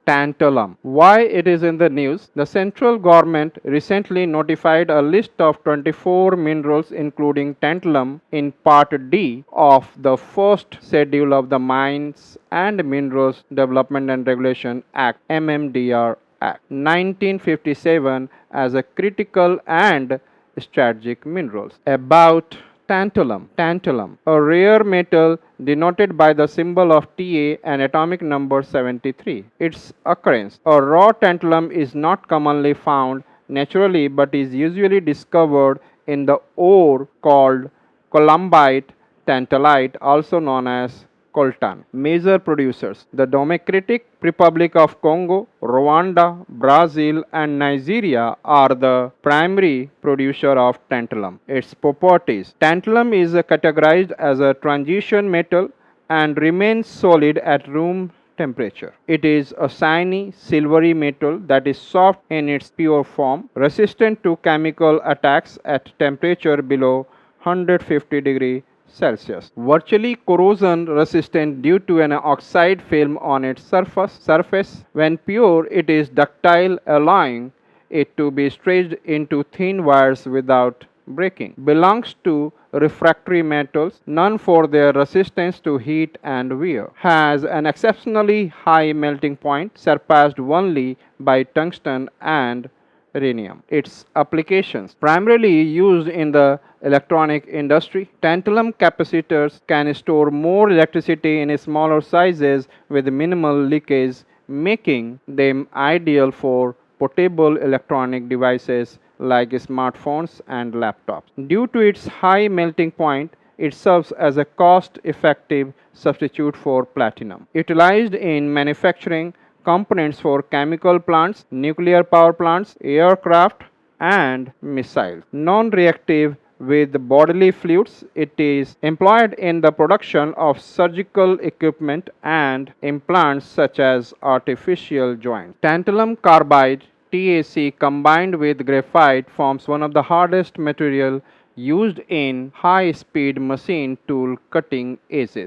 Tantalum. Why it is in the news? The central government recently notified a list of 24 minerals including tantalum in Part D of the first schedule of the Mines and Minerals Development and Regulation Act (MMDR) Act 1957 as a critical and strategic minerals. About tantalum. Tantalum, a rare metal denoted by the symbol of Ta and atomic number 73. Its occurrence. A raw tantalum is not commonly found naturally but is usually discovered in the ore called columbite tantalite, also known as coltan. Major producers. The Democratic Republic of Congo, Rwanda, Brazil and Nigeria are the primary producer of tantalum. Its properties. Tantalum is categorized as a transition metal and remains solid at room temperature. It is a shiny silvery metal that is soft in its pure form, resistant to chemical attacks at temperature below 150 degrees Celsius. Virtually corrosion resistant due to an oxide film on its surface. When pure, it is ductile, allowing it to be stretched into thin wires without breaking. Belongs to refractory metals, known for their resistance to heat and wear. Has an exceptionally high melting point, surpassed only by tungsten and rhenium. Its applications primarily used in the electronic industry. Tantalum capacitors can store more electricity in smaller sizes with minimal leakage, making them ideal for portable electronic devices like smartphones and laptops. Due to its high melting point, it serves as a cost-effective substitute for platinum. Utilized in manufacturing components for chemical plants, nuclear power plants, aircraft, and missiles. Non-reactive with bodily fluids, it is employed in the production of surgical equipment and implants such as artificial joints. Tantalum carbide TAC combined with graphite forms one of the hardest material used in high-speed machine tool cutting edges.